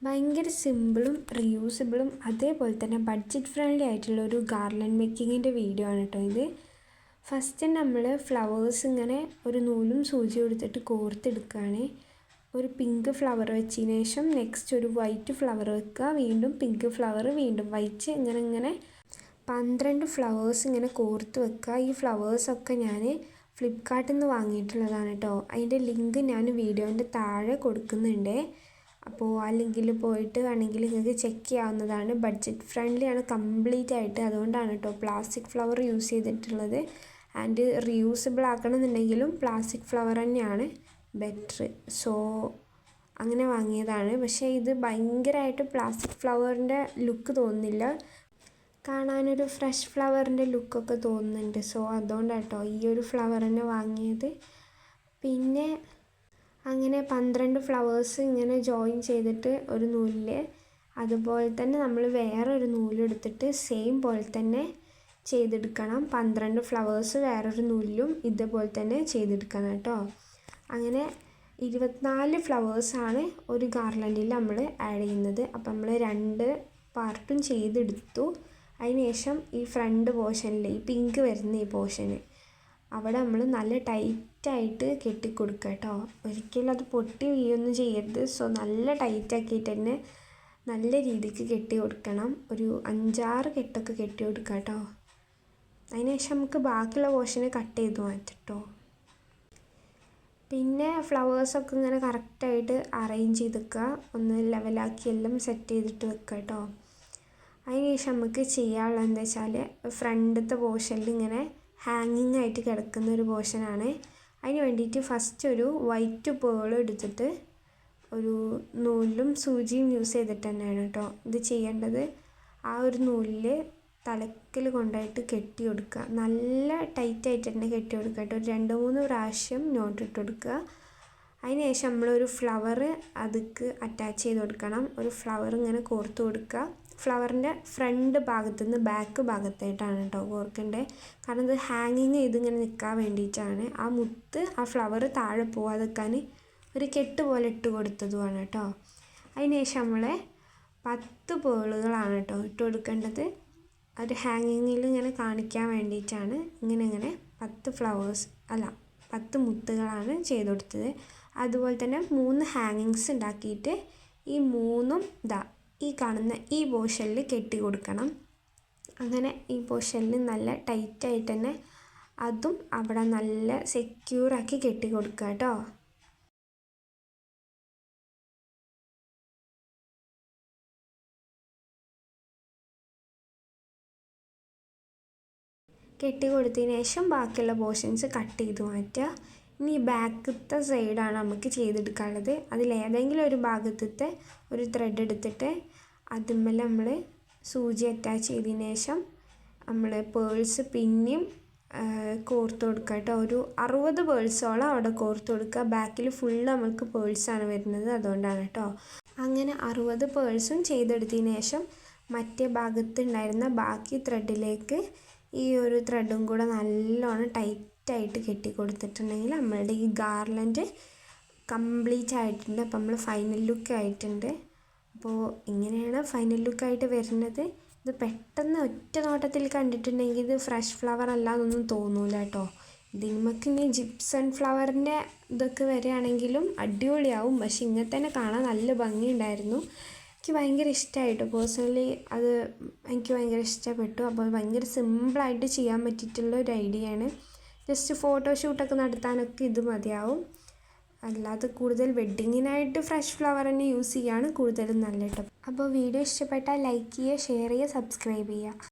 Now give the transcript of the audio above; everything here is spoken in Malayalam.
ഭയങ്കര സിമ്പിളും റീയൂസബിളും അതേപോലെ തന്നെ ബഡ്ജറ്റ് ഫ്രണ്ട്ലി ആയിട്ടുള്ള ഒരു ഗാർലൻഡ് മേക്കിങ്ങിൻ്റെ വീഡിയോ ആണ് കേട്ടോ ഇത്. ഫസ്റ്റ് നമ്മൾ ഫ്ലവേഴ്സ് ഇങ്ങനെ ഒരു നൂലും സൂചി എടുത്തിട്ട് കോർത്തെടുക്കുകയാണ്. ഒരു പിങ്ക് ഫ്ലവർ വെച്ചതിന് ശേഷം നെക്സ്റ്റ് ഒരു വൈറ്റ് ഫ്ലവർ വെക്കുക, വീണ്ടും പിങ്ക് ഫ്ലവർ, വീണ്ടും വൈറ്റ്, ഇങ്ങനെ 12 ഫ്ലവേഴ്സ് ഇങ്ങനെ കോർത്ത് വെക്കുക. ഈ ഫ്ലവേഴ്സൊക്കെ ഞാൻ ഫ്ലിപ്കാർട്ടിൽ നിന്ന് വാങ്ങിയിട്ടുള്ളതാണ് കേട്ടോ. അതിൻ്റെ ലിങ്ക് ഞാൻ വീഡിയോൻ്റെ താഴെ കൊടുക്കുന്നുണ്ട്. അപ്പോൾ ആ ലിങ്കിൽ പോയിട്ട് വേണമെങ്കിൽ നിങ്ങൾക്ക് ചെക്ക് ചെയ്യാവുന്നതാണ്. ബഡ്ജറ്റ് ഫ്രണ്ട്ലി ആണ് കംപ്ലീറ്റ് ആയിട്ട്, അതുകൊണ്ടാണ് കേട്ടോ പ്ലാസ്റ്റിക് ഫ്ലവർ യൂസ് ചെയ്തിട്ടുള്ളത്. ആൻഡ് റീയൂസബിൾ ആക്കണമെന്നുണ്ടെങ്കിലും പ്ലാസ്റ്റിക് ഫ്ലവർ തന്നെയാണ് ബെറ്റർ. സോ അങ്ങനെ വാങ്ങിയതാണ്. പക്ഷേ ഇത് ഭയങ്കരമായിട്ട് പ്ലാസ്റ്റിക് ഫ്ലവറിൻ്റെ ലുക്ക് തോന്നുന്നില്ല, കാണാനൊരു ഫ്രഷ് ഫ്ലവറിൻ്റെ ലുക്കൊക്കെ തോന്നുന്നുണ്ട്. സോ അതുകൊണ്ടാണ് കേട്ടോ ഈ ഒരു ഫ്ലവർ തന്നെ വാങ്ങിയത്. പിന്നെ അങ്ങനെ 12 ഫ്ലവേഴ്സ് ഇങ്ങനെ ജോയിൻ ചെയ്തിട്ട് ഒരു നൂലിൽ, അതുപോലെ തന്നെ നമ്മൾ വേറൊരു നൂലെടുത്തിട്ട് സെയിം പോലെ തന്നെ ചെയ്തെടുക്കണം. 12 ഫ്ലവേഴ്സ് വേറൊരു നൂലിലും ഇതേപോലെ തന്നെ ചെയ്തെടുക്കണം കേട്ടോ. അങ്ങനെ 24 ഫ്ലവേഴ്സാണ് ഒരു ഗാർലൻഡിൽ നമ്മൾ ആഡ് ചെയ്യുന്നത്. അപ്പോൾ നമ്മൾ 2 പാർട്ടും ചെയ്തെടുത്തു. അതിനുശേഷം ഈ ഫ്രണ്ട് പോർഷനിൽ ഈ പിങ്ക് വരുന്ന ഈ പോർഷന് അവിടെ നമ്മൾ നല്ല ടൈറ്റായിട്ട് കെട്ടിക്കൊടുക്കുക കേട്ടോ. ഒരിക്കലും അത് പൊട്ടി വീഴൊന്നും ചെയ്യരുത്. സോ നല്ല ടൈറ്റാക്കിയിട്ട് തന്നെ നല്ല രീതിക്ക് കെട്ടി കൊടുക്കണം. ഒരു 5-6 കെട്ടൊക്കെ കെട്ടി കൊടുക്കുക കേട്ടോ. അതിനുശേഷം നമുക്ക് ബാക്കിയുള്ള പോർഷന് കട്ട് ചെയ്ത് മാറ്റാം കേട്ടോ. പിന്നെ ഫ്ലവേഴ്സൊക്കെ ഇങ്ങനെ കറക്റ്റായിട്ട് അറേഞ്ച് ചെയ്ത് വെക്കുക, ഒന്ന് ലെവലാക്കി എല്ലാം സെറ്റ് ചെയ്തിട്ട് വെക്കുക കേട്ടോ. അതിനുശേഷം നമുക്ക് ചെയ്യാനുള്ളത് എന്താ വെച്ചാൽ ഫ്രണ്ടത്തെ പോർഷനിൽ ഇങ്ങനെ ഹാങ്ങിങ് ആയിട്ട് കിടക്കുന്ന ഒരു പോർഷനാണ്. അതിന് വേണ്ടിയിട്ട് ഫസ്റ്റ് ഒരു വൈറ്റ് പേൾ എടുത്തിട്ട് ഒരു നൂലും സൂചിയും യൂസ് ചെയ്തിട്ട് തന്നെയാണ് കേട്ടോ ഇത് ചെയ്യേണ്ടത്. ആ ഒരു നൂലിൽ തലക്കിൽ കൊണ്ടായിട്ട് കെട്ടി കൊടുക്കുക, നല്ല ടൈറ്റായിട്ട് തന്നെ കെട്ടി കൊടുക്കുക കേട്ടോ. ഒരു 2-3 പ്രാവശ്യം നോട്ട് ഇട്ട് കൊടുക്കുക. അതിനുശേഷം നമ്മളൊരു ഫ്ലവർ അതിക്ക് അറ്റാച്ച് ചെയ്ത് കൊടുക്കണം. ഒരു ഫ്ലവർ ഇങ്ങനെ കോർത്ത് കൊടുക്കുക. ഫ്ലവറിൻ്റെ ഫ്രണ്ട് ഭാഗത്തു നിന്ന് ബാക്ക് ഭാഗത്തായിട്ടാണ് കേട്ടോ കോർക്കേണ്ടത്. കാരണം ഇത് ഹാങ്ങിങ് ചെയ്ത് ഇങ്ങനെ നിൽക്കാൻ വേണ്ടിയിട്ടാണ്. ആ മുത്ത് ആ ഫ്ലവർ താഴെ പോകാതിരിക്കാൻ ഒരു കെട്ട് പോലെ ഇട്ട് കൊടുത്തതുമാണ് കേട്ടോ. അതിനുശേഷം നമ്മളെ 10 പേളുകളാണ് കേട്ടോ ഇട്ട് കൊടുക്കേണ്ടത്. ഒരു ഹാങ്ങിങ്ങിൽ ഇങ്ങനെ കാണിക്കാൻ വേണ്ടിയിട്ടാണ് ഇങ്ങനെ 10 ഫ്ലവേഴ്സ് അല്ല 10 മുത്തുകളാണ് ചെയ്ത് കൊടുത്തത്. അതുപോലെ തന്നെ 3 ഹാങ്ങിങ്സ് ഉണ്ടാക്കിയിട്ട് ഈ 3ഉം ഈ കാണുന്ന ഈ പോർഷനിൽ കെട്ടി കൊടുക്കണം. അങ്ങനെ ഈ പോർഷനിൽ നല്ല ടൈറ്റായിട്ട് തന്നെ അതും അവിടെ നല്ല സെക്യൂറാക്കി കെട്ടി കൊടുക്കുക കേട്ടോ. കെട്ടി കൊടുത്തതിന് ശേഷം ബാക്കിയുള്ള പോർഷൻസ് കട്ട് ചെയ്ത് മാറ്റുക. ഇനി ബാക്കത്തെ സൈഡാണ് നമുക്ക് ചെയ്തെടുക്കാനുള്ളത്. അതിലേതെങ്കിലും ഒരു ഭാഗത്തെ ഒരു ത്രെഡ് എടുത്തിട്ട് അതിന്മേൽ നമ്മൾ സൂചി അറ്റാച്ച് ചെയ്തതിന് ശേഷം നമ്മൾ പേൾസ് പിന്നെയും കോർത്ത് കൊടുക്കുക കേട്ടോ. ഒരു 60 പേൾസോളം അവിടെ കോർത്ത് കൊടുക്കുക. ബാക്കിൽ ഫുള്ള് നമ്മൾക്ക് പേൾസാണ് വരുന്നത്, അതുകൊണ്ടാണ് കേട്ടോ. അങ്ങനെ 60 പേൾസും ചെയ്തെടുത്തതിന് ശേഷം മറ്റേ ഭാഗത്ത് ഉണ്ടായിരുന്ന ബാക്കി ത്രെഡിലേക്ക് ഈ ഒരു ത്രെഡും കൂടെ നല്ലോണം ടൈറ്റായിട്ട് കെട്ടി കൊടുത്തിട്ടുണ്ടെങ്കിൽ നമ്മളുടെ ഈ ഗാർലൻഡ് കംപ്ലീറ്റ് ആയിട്ടുണ്ട്. അപ്പോൾ നമ്മൾ ഫൈനൽ ലുക്ക് ആയിട്ടുണ്ട്. അപ്പോൾ ഇങ്ങനെയാണ് ഫൈനൽ ലുക്കായിട്ട് വരുന്നത്. ഇത് പെട്ടെന്ന് ഒറ്റ നോട്ടത്തിൽ കണ്ടിട്ടുണ്ടെങ്കിൽ ഇത് ഫ്രഷ് ഫ്ലവർ അല്ലാന്നൊന്നും തോന്നൂല കേട്ടോ. ഇതിന്മേക്ക് ഇനി ജിപ്സൺ ഫ്ലവറിൻ്റെ ഇതൊക്കെ വരികയാണെങ്കിലും അടിപൊളിയാവും. പക്ഷെ ഇങ്ങനെ തന്നെ കാണാൻ നല്ല ഭംഗിയുണ്ടായിരുന്നു. എനിക്ക് ഭയങ്കര ഇഷ്ടമായിട്ടോ പേഴ്സണലി, അത് എനിക്ക് ഭയങ്കര ഇഷ്ടപ്പെട്ടു. അപ്പോൾ ഭയങ്കര സിമ്പിളായിട്ട് ചെയ്യാൻ പറ്റിയിട്ടുള്ള ഒരു ഐഡിയ ആണ്. ജസ്റ്റ് ഫോട്ടോഷൂട്ടൊക്കെ നടത്താനൊക്കെ ഇത് മതിയാവും. അല്ലാതെ കൂടുതൽ വെഡ്ഡിങ്ങിനായിട്ട് ഫ്രഷ് ഫ്ലവർ തന്നെ യൂസ് ചെയ്യുകയാണ് കൂടുതലും നല്ല കേട്ടോ. അപ്പോൾ വീഡിയോ ഇഷ്ടപ്പെട്ടാൽ ലൈക്ക് ചെയ്യുക, ഷെയർ ചെയ്യുക, സബ്സ്ക്രൈബ് ചെയ്യുക.